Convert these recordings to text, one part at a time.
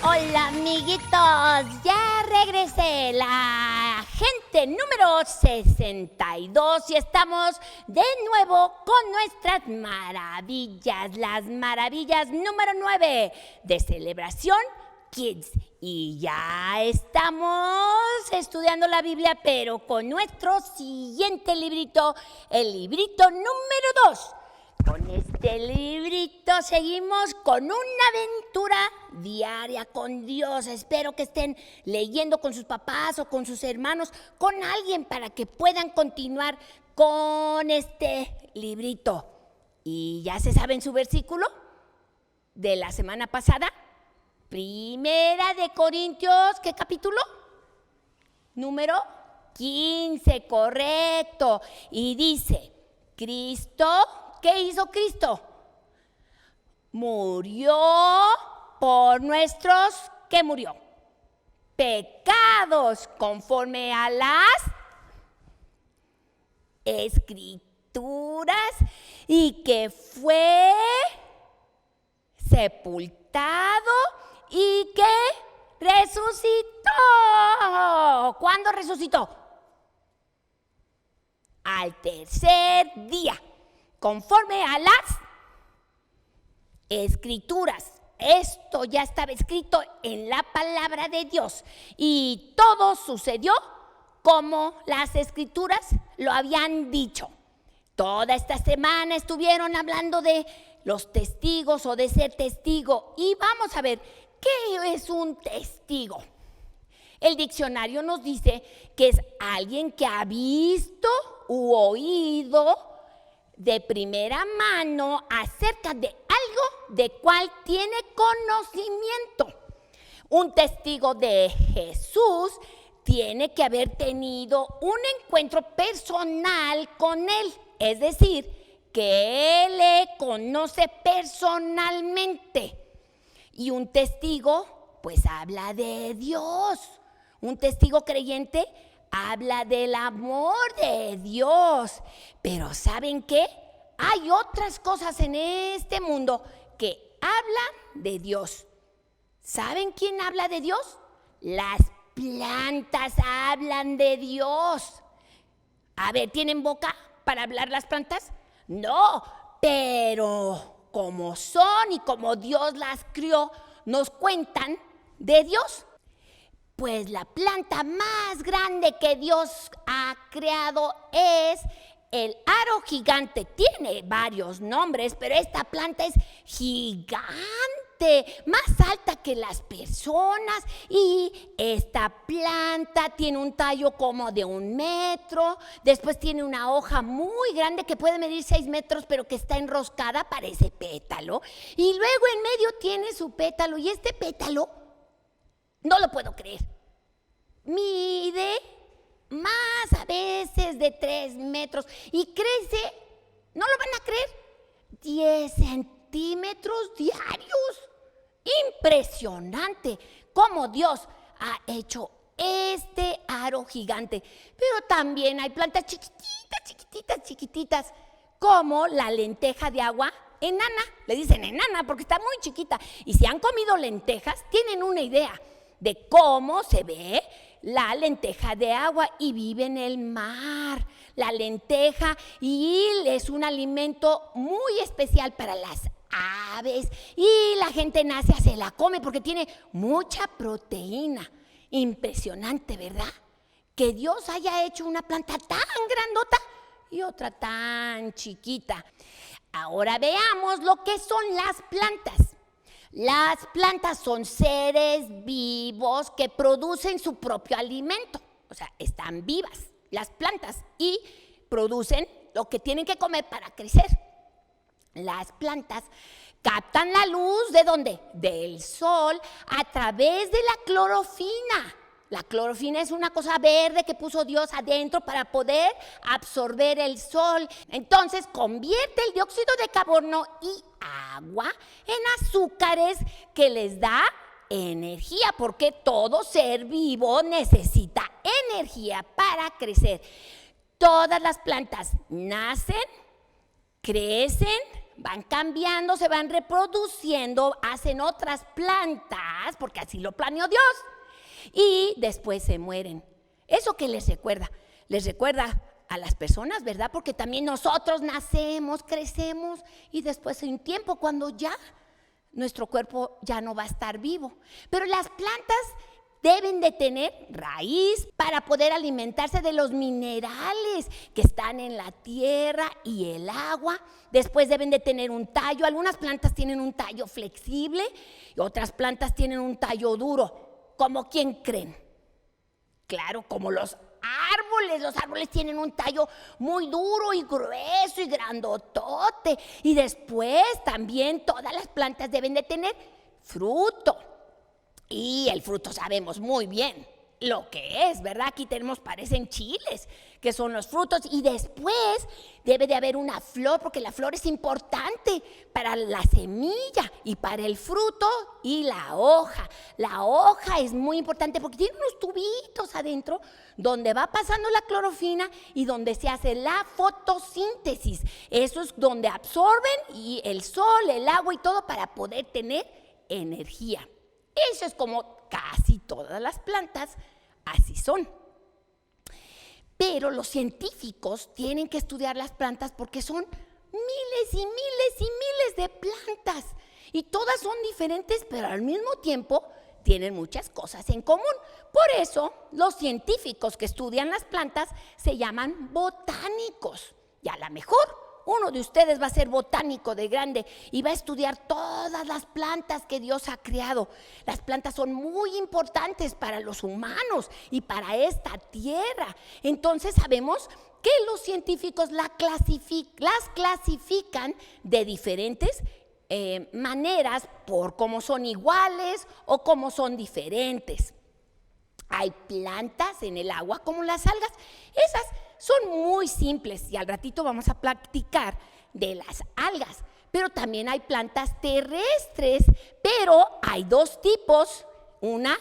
Hola amiguitos, ya regresé, la gente número 62 y estamos de nuevo con nuestras maravillas, las maravillas número 9 de Celebración Kids. Y ya estamos estudiando la Biblia, pero con nuestro siguiente librito, el librito número 2. Con este librito seguimos con una aventura diaria con Dios. Espero que estén leyendo con sus papás o con sus hermanos, con alguien para que puedan continuar con este librito. ¿Y ya se saben su versículo de la semana pasada? Primera de Corintios, ¿qué capítulo? Número 15, correcto. Y dice, Cristo... ¿Qué hizo Cristo? Murió por nuestros, ¿qué murió? Pecados, conforme a las Escrituras, y que fue sepultado y que resucitó. ¿Cuándo resucitó? Al tercer día. Conforme a las Escrituras. Esto ya estaba escrito en la palabra de Dios. Y todo sucedió como las Escrituras lo habían dicho. Toda esta semana estuvieron hablando de los testigos o de ser testigo. Y vamos a ver, ¿qué es un testigo? El diccionario nos dice que es alguien que ha visto u oído de primera mano acerca de algo de cual tiene conocimiento. Un testigo de Jesús tiene que haber tenido un encuentro personal con él, es decir, que él le conoce personalmente. Y un testigo, pues habla de Dios. Un testigo creyente habla del amor de Dios. Pero ¿saben qué? Hay otras cosas en este mundo que hablan de Dios. ¿Saben quién habla de Dios? Las plantas hablan de Dios. A ver, ¿tienen boca para hablar las plantas? No, pero como son y como Dios las crió, nos cuentan de Dios. Pues la planta más grande que Dios ha creado es el aro gigante. Tiene varios nombres, pero esta planta es gigante, más alta que las personas. Y esta planta tiene un tallo como de 1 metro. Después tiene una hoja muy grande que puede medir 6 metros, pero que está enroscada, parece pétalo. Y luego en medio tiene su pétalo. Y este pétalo, no lo puedo creer, mide más a veces de 3 metros y crece, ¿no lo van a creer? 10 centímetros diarios. Impresionante cómo Dios ha hecho este aro gigante. Pero también hay plantas chiquititas, como la lenteja de agua enana. Le dicen enana porque está muy chiquita. Y si han comido lentejas, tienen una idea de cómo se ve la lenteja de agua, y vive en el mar. La lenteja, y es un alimento muy especial para las aves, y la gente nace se la come porque tiene mucha proteína. Impresionante, ¿verdad? Que Dios haya hecho una planta tan grandota y otra tan chiquita. Ahora veamos lo que son las plantas. Las plantas son seres vivos que producen su propio alimento. O sea, están vivas las plantas y producen lo que tienen que comer para crecer. Las plantas captan la luz, ¿de dónde? Del sol, a través de la clorofila. La clorofila es una cosa verde que puso Dios adentro para poder absorber el sol. Entonces convierte el dióxido de carbono y agua en azúcares que les da energía, porque todo ser vivo necesita energía para crecer. Todas las plantas nacen, crecen, van cambiando, se van reproduciendo, hacen otras plantas más, porque así lo planeó Dios. Y después se mueren. ¿Eso qué les recuerda? Les recuerda a las personas, ¿verdad? Porque también nosotros nacemos, crecemos y después hay un tiempo cuando ya nuestro cuerpo ya no va a estar vivo. Pero las plantas deben de tener raíz para poder alimentarse de los minerales que están en la tierra y el agua. Después deben de tener un tallo. Algunas plantas tienen un tallo flexible y otras plantas tienen un tallo duro. ¿Cómo quién creen? Claro, como los árboles. Los árboles tienen un tallo muy duro y grueso y grandotote. Y después también todas las plantas deben de tener fruto. Y el fruto sabemos muy bien lo que es, ¿verdad? Aquí parecen chiles, que son los frutos. Y después debe de haber una flor, porque la flor es importante para la semilla y para el fruto y la hoja. La hoja es muy importante porque tiene unos tubitos adentro donde va pasando la clorofila y donde se hace la fotosíntesis. Eso es donde absorben y el sol, el agua y todo para poder tener energía. Eso es como casi todas las plantas, así son. Pero los científicos tienen que estudiar las plantas porque son miles y miles y miles de plantas. Y todas son diferentes, pero al mismo tiempo tienen muchas cosas en común. Por eso los científicos que estudian las plantas se llaman botánicos. Y a lo mejor uno de ustedes va a ser botánico de grande y va a estudiar todas las plantas que Dios ha creado. Las plantas son muy importantes para los humanos y para esta tierra. Entonces sabemos que los científicos las clasifican de diferentes maneras por cómo son iguales o cómo son diferentes. Hay plantas en el agua como las algas. Esas son muy simples y al ratito vamos a platicar de las algas. Pero también hay plantas terrestres, pero hay dos tipos, una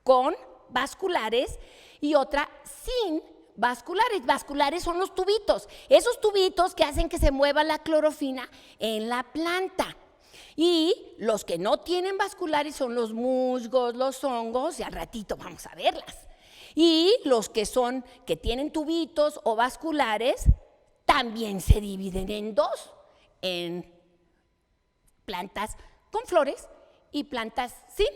con vasculares y otra sin vasculares. Vasculares son los tubitos, esos tubitos que hacen que se mueva la clorofila en la planta. Y los que no tienen vasculares son los musgos, los hongos, y al ratito vamos a verlas. Y los que tienen tubitos o vasculares también se dividen en dos, en plantas con flores y plantas sin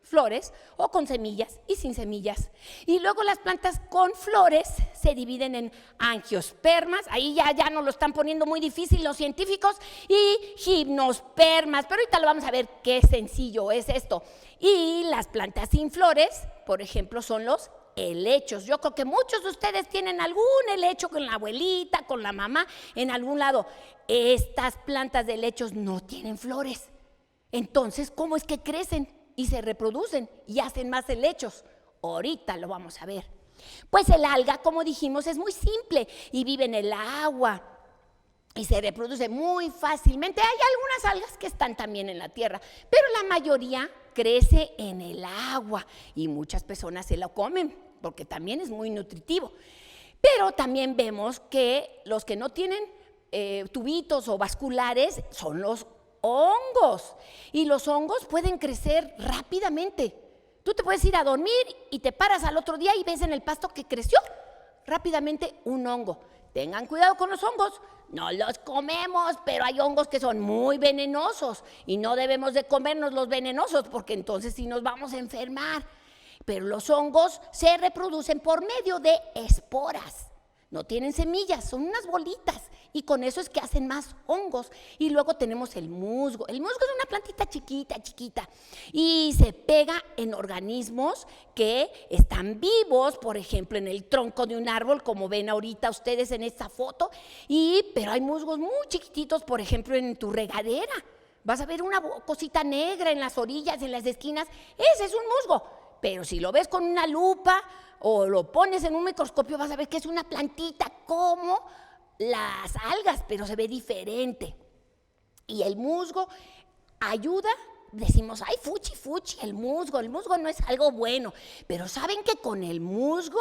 flores, o con semillas y sin semillas. Y luego las plantas con flores se dividen en angiospermas, ahí ya nos lo están poniendo muy difícil los científicos, y gimnospermas, pero ahorita lo vamos a ver qué sencillo es esto. Y las plantas sin flores, por ejemplo, son los helechos. Yo creo que muchos de ustedes tienen algún helecho con la abuelita, con la mamá, en algún lado. Estas plantas de helechos no tienen flores. Entonces, ¿cómo es que crecen y se reproducen y hacen más helechos? Ahorita lo vamos a ver. Pues el alga, como dijimos, es muy simple y vive en el agua y se reproduce muy fácilmente. Hay algunas algas que están también en la tierra, pero la mayoría crece en el agua y muchas personas se lo comen porque también es muy nutritivo. Pero también vemos que los que no tienen tubitos o vasculares son los hongos, y los hongos pueden crecer rápidamente. Tú te puedes ir a dormir y te paras al otro día y ves en el pasto que creció rápidamente un hongo. Tengan cuidado con los hongos, no los comemos, pero hay hongos que son muy venenosos y no debemos de comernos los venenosos porque entonces sí nos vamos a enfermar. Pero los hongos se reproducen por medio de esporas. No tienen semillas, son unas bolitas, y con eso es que hacen más hongos. Y luego tenemos el musgo. El musgo es una plantita chiquita, chiquita, y se pega en organismos que están vivos, por ejemplo, en el tronco de un árbol, como ven ahorita ustedes en esta foto. Pero hay musgos muy chiquititos, por ejemplo, en tu regadera. Vas a ver una cosita negra en las orillas, en las esquinas. Ese es un musgo. Pero si lo ves con una lupa o lo pones en un microscopio, vas a ver que es una plantita como las algas, pero se ve diferente. Y el musgo ayuda, decimos, ay, fuchi, fuchi, el musgo no es algo bueno. Pero ¿saben que con el musgo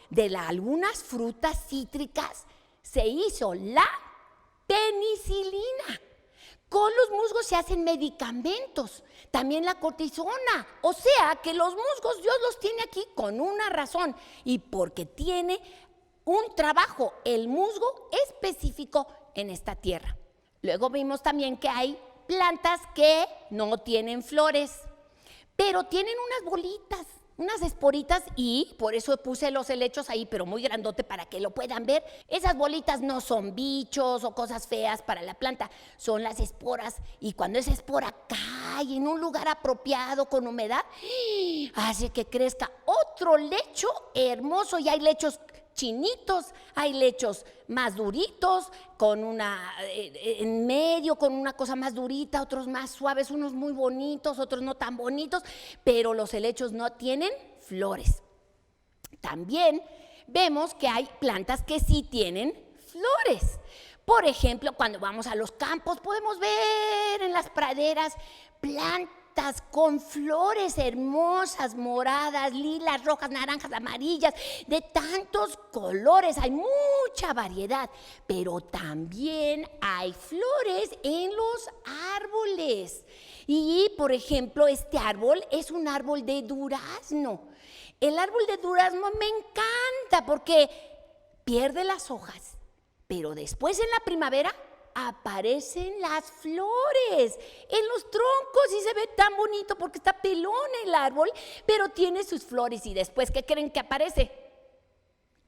de algunas frutas cítricas se hizo la penicilina? Con los musgos musgos se hacen medicamentos, también la cortisona. O sea que los musgos Dios los tiene aquí con una razón y porque tiene un trabajo, el musgo específico en esta tierra. Luego vimos también que hay plantas que no tienen flores, pero tienen unas bolitas, unas esporitas, y por eso puse los helechos ahí, pero muy grandote para que lo puedan ver. Esas bolitas no son bichos o cosas feas para la planta, son las esporas, y cuando esa espora cae en un lugar apropiado con humedad, hace que crezca otro lecho hermoso. Y hay lechos chinitos, hay lechos más duritos, con una en medio, con una cosa más durita, otros más suaves, unos muy bonitos, otros no tan bonitos, pero los helechos no tienen flores. También vemos que hay plantas que sí tienen flores. Por ejemplo, cuando vamos a los campos podemos ver en las praderas plantas con flores hermosas, moradas, lilas, rojas, naranjas, amarillas, de tantos colores. Hay mucha variedad, pero también hay flores en los árboles. Y, por ejemplo, este árbol es un árbol de durazno. El árbol de durazno me encanta porque pierde las hojas, pero después en la primavera aparecen las flores en los troncos y se ve tan bonito porque está pelón el árbol, pero tiene sus flores. Y después, ¿qué creen que aparece?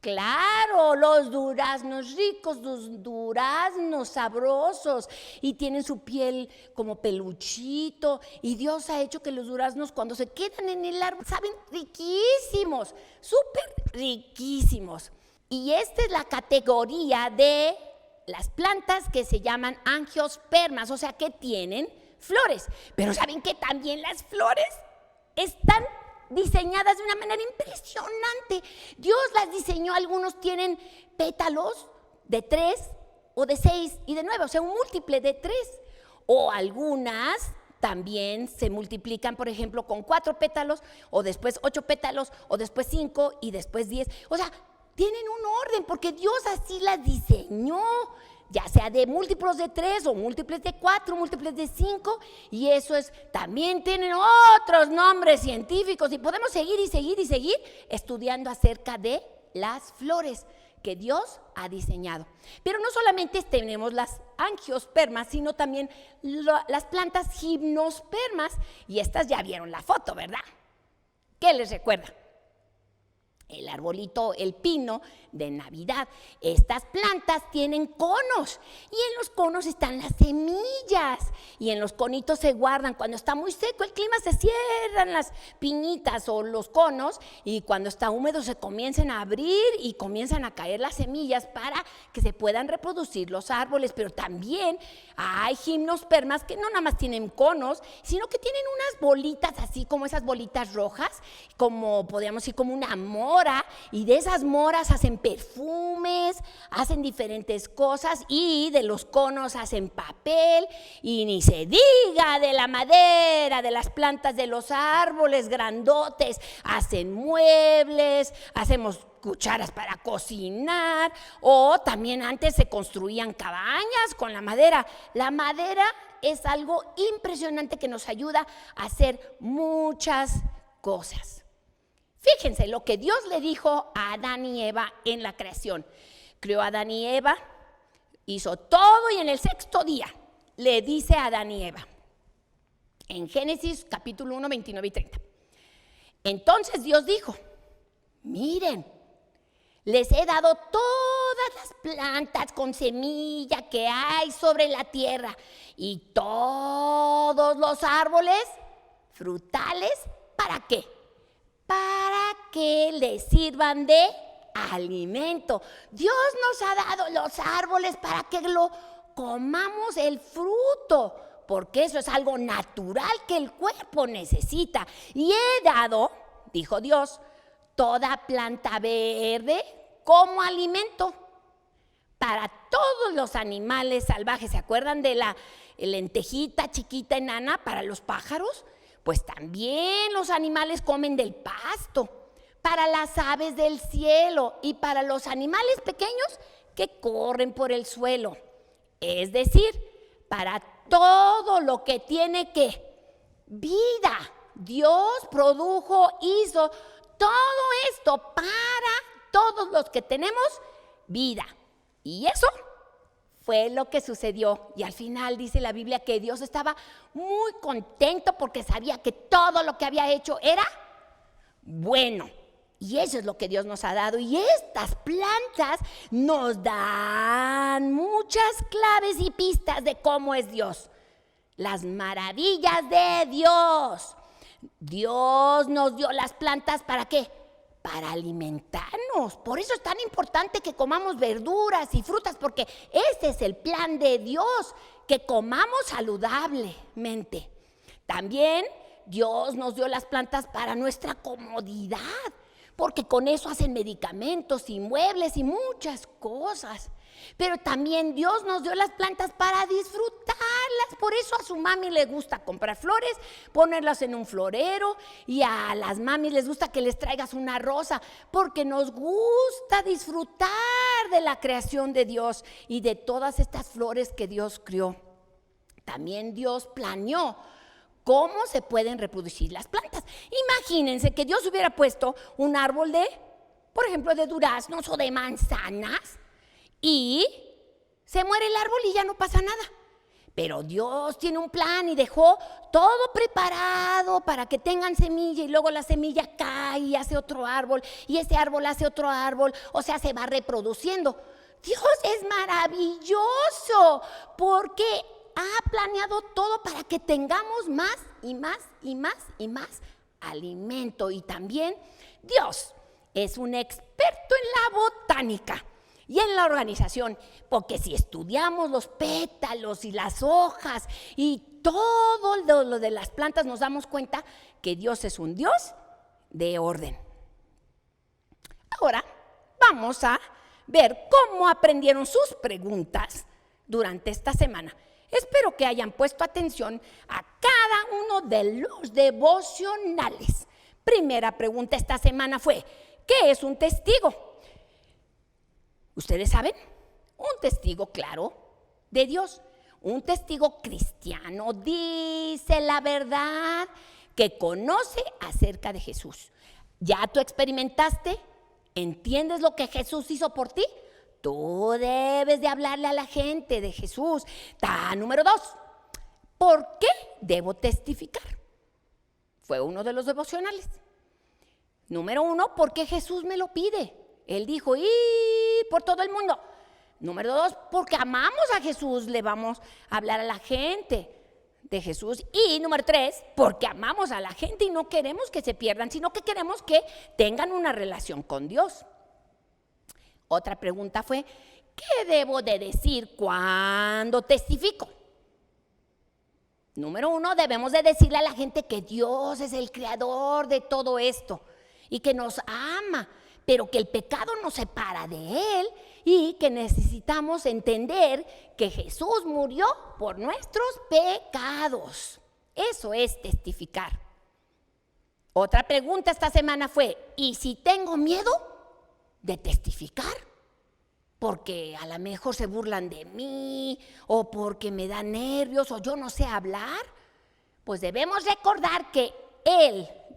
Claro, los duraznos ricos, los duraznos sabrosos, y tienen su piel como peluchito. Y Dios ha hecho que los duraznos, cuando se quedan en el árbol, saben riquísimos, súper riquísimos. Y esta es la categoría de las plantas que se llaman angiospermas, o sea que tienen flores. Pero ¿saben que también las flores están diseñadas de una manera impresionante? Dios las diseñó, algunos tienen pétalos de 3 o de 6 y de 9, o sea un múltiple de 3. O algunas también se multiplican, por ejemplo, con 4 pétalos, o después 8 pétalos, o después 5 y después 10. O sea, tienen un orden porque Dios así las diseñó, ya sea de múltiplos de 3 o múltiples de 4, múltiples de 5, y eso es, también tienen otros nombres científicos, y podemos seguir y seguir y seguir estudiando acerca de las flores que Dios ha diseñado. Pero no solamente tenemos las angiospermas, sino también las plantas gimnospermas, y estas ya vieron la foto, ¿verdad? ¿Qué les recuerda? El arbolito, el pino de Navidad. Estas plantas tienen conos y en los conos están las semillas, y en los conitos se guardan. Cuando está muy seco el clima se cierran las piñitas o los conos, y cuando está húmedo se comienzan a abrir y comienzan a caer las semillas para que se puedan reproducir los árboles. Pero también hay gimnospermas que no nada más tienen conos, sino que tienen unas bolitas así como esas bolitas rojas, como podríamos decir como una mora, y de esas moras hacen perfumes, hacen diferentes cosas, y de los conos hacen papel, y ni se diga de la madera, de las plantas de los árboles grandotes, hacen muebles, hacemos cucharas para cocinar, o también antes se construían cabañas con la madera. La madera es algo impresionante que nos ayuda a hacer muchas cosas. Fíjense lo que Dios le dijo a Adán y Eva en la creación. Creó a Adán y Eva, hizo todo, y en el 6º día le dice a Adán y Eva, en Génesis capítulo 1, 29 y 30. Entonces Dios dijo, miren, les he dado todas las plantas con semilla que hay sobre la tierra, y todos los árboles frutales, ¿para qué? Para que les sirvan de alimento. Dios nos ha dado los árboles para que lo comamos, el fruto, porque eso es algo natural que el cuerpo necesita. Y he dado, dijo Dios, toda planta verde como alimento para todos los animales salvajes. ¿Se acuerdan de la lentejita chiquita enana para los pájaros? Pues también los animales comen del pasto, para las aves del cielo y para los animales pequeños que corren por el suelo. Es decir, para todo lo que tiene vida. Dios produjo, hizo todo esto para todos los que tenemos vida. Y eso fue lo que sucedió. Y al final dice la Biblia que Dios estaba muy contento porque sabía que todo lo que había hecho era bueno. Y eso es lo que Dios nos ha dado. Y estas plantas nos dan muchas claves y pistas de cómo es Dios. Las maravillas de Dios. Dios nos dio las plantas ¿para qué? Para alimentarnos. Por eso es tan importante que comamos verduras y frutas, porque ese es el plan de Dios, que comamos saludablemente. También Dios nos dio las plantas para nuestra comodidad, porque con eso hacen medicamentos y muebles y muchas cosas. Pero también Dios nos dio las plantas para disfrutarlas. Por eso a su mami le gusta comprar flores, ponerlas en un florero, y a las mamis les gusta que les traigas una rosa, porque nos gusta disfrutar de la creación de Dios y de todas estas flores que Dios creó. También Dios planeó cómo se pueden reproducir las plantas. Imagínense que Dios hubiera puesto un árbol por ejemplo, de duraznos o de manzanas, y se muere el árbol y ya no pasa nada. Pero Dios tiene un plan y dejó todo preparado para que tengan semilla, y luego la semilla cae y hace otro árbol, y ese árbol hace otro árbol, o sea, se va reproduciendo. Dios es maravilloso porque ha planeado todo para que tengamos más y más y más y más alimento. Y también Dios es un experto en la botánica y en la organización, porque si estudiamos los pétalos y las hojas y todo lo de las plantas, nos damos cuenta que Dios es un Dios de orden. Ahora vamos a ver cómo aprendieron sus preguntas durante esta semana. Espero que hayan puesto atención a cada uno de los devocionales. Primera pregunta esta semana fue: ¿qué es un testigo? ¿Ustedes saben? Un testigo, claro, de Dios. Un testigo cristiano dice la verdad que conoce acerca de Jesús. ¿Ya tú experimentaste? ¿Entiendes lo que Jesús hizo por ti? Tú debes de hablarle a la gente de Jesús. Número 2, ¿por qué debo testificar? Fue uno de los devocionales. Número 1, porque Jesús me lo pide. Él dijo, ¡y por todo el mundo! Número 2, porque amamos a Jesús, le vamos a hablar a la gente de Jesús. Y número 3, porque amamos a la gente y no queremos que se pierdan, sino que queremos que tengan una relación con Dios. Otra pregunta fue, ¿qué debo de decir cuando testifico? Número 1, debemos de decirle a la gente que Dios es el creador de todo esto y que nos ama, pero que el pecado nos separa de Él y que necesitamos entender que Jesús murió por nuestros pecados. Eso es testificar. Otra pregunta esta semana fue, ¿y si tengo miedo de testificar? Porque a lo mejor se burlan de mí, o porque me da nervios, o yo no sé hablar. Pues debemos recordar que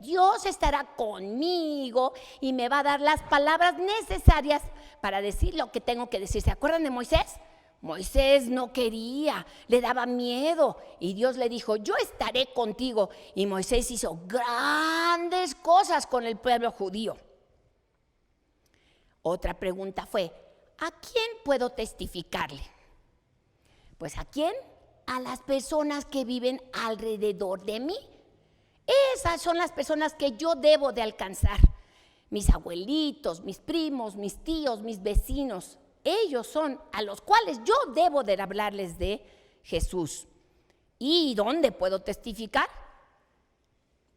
Dios estará conmigo y me va a dar las palabras necesarias para decir lo que tengo que decir. ¿Se acuerdan de Moisés? Moisés no quería, le daba miedo, y Dios le dijo, yo estaré contigo. Y Moisés hizo grandes cosas con el pueblo judío. Otra pregunta fue, ¿a quién puedo testificarle? Pues ¿a quién? A las personas que viven alrededor de mí. Esas son las personas que yo debo de alcanzar. Mis abuelitos, mis primos, mis tíos, mis vecinos. Ellos son a los cuales yo debo de hablarles de Jesús. ¿Y dónde puedo testificar?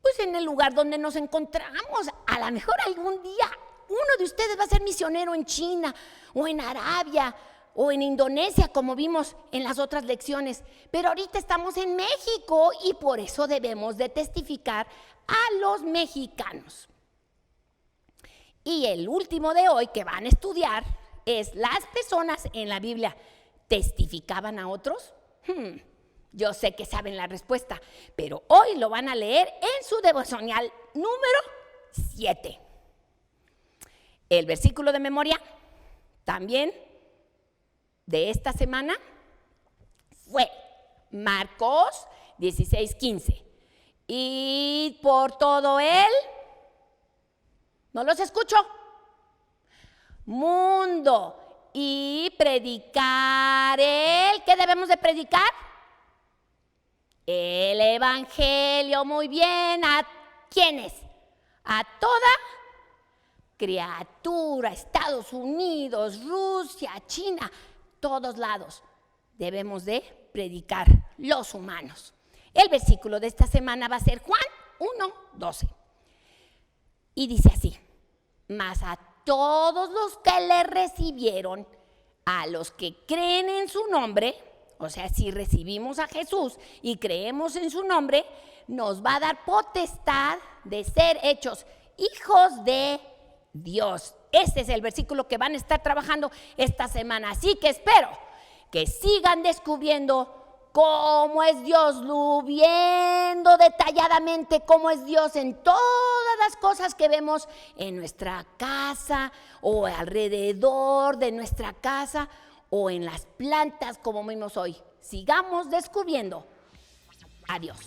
Pues en el lugar donde nos encontramos. A lo mejor algún día uno de ustedes va a ser misionero en China o en Arabia o en Indonesia, como vimos en las otras lecciones. Pero ahorita estamos en México y por eso debemos de testificar a los mexicanos. Y el último de hoy que van a estudiar es, ¿las personas en la Biblia testificaban a otros? Yo sé que saben la respuesta, pero hoy lo van a leer en su devocional número 7. El versículo de memoria también de esta semana fue Marcos 16:15. Y por todo él, no los escucho, mundo, y predicar ¿qué debemos de predicar? El evangelio. Muy bien. ¿A quiénes? A toda criatura, Estados Unidos, Rusia, China, todos lados. Debemos de predicar los humanos. El versículo de esta semana va a ser Juan 1:12. Y dice así: mas a todos los que le recibieron, a los que creen en su nombre, o sea, si recibimos a Jesús y creemos en su nombre, nos va a dar potestad de ser hechos hijos de Dios. Este es el versículo que van a estar trabajando esta semana. Así que espero que sigan descubriendo cómo es Dios, viendo detalladamente cómo es Dios en todas las cosas que vemos en nuestra casa o alrededor de nuestra casa o en las plantas como vimos hoy. Sigamos descubriendo a Dios.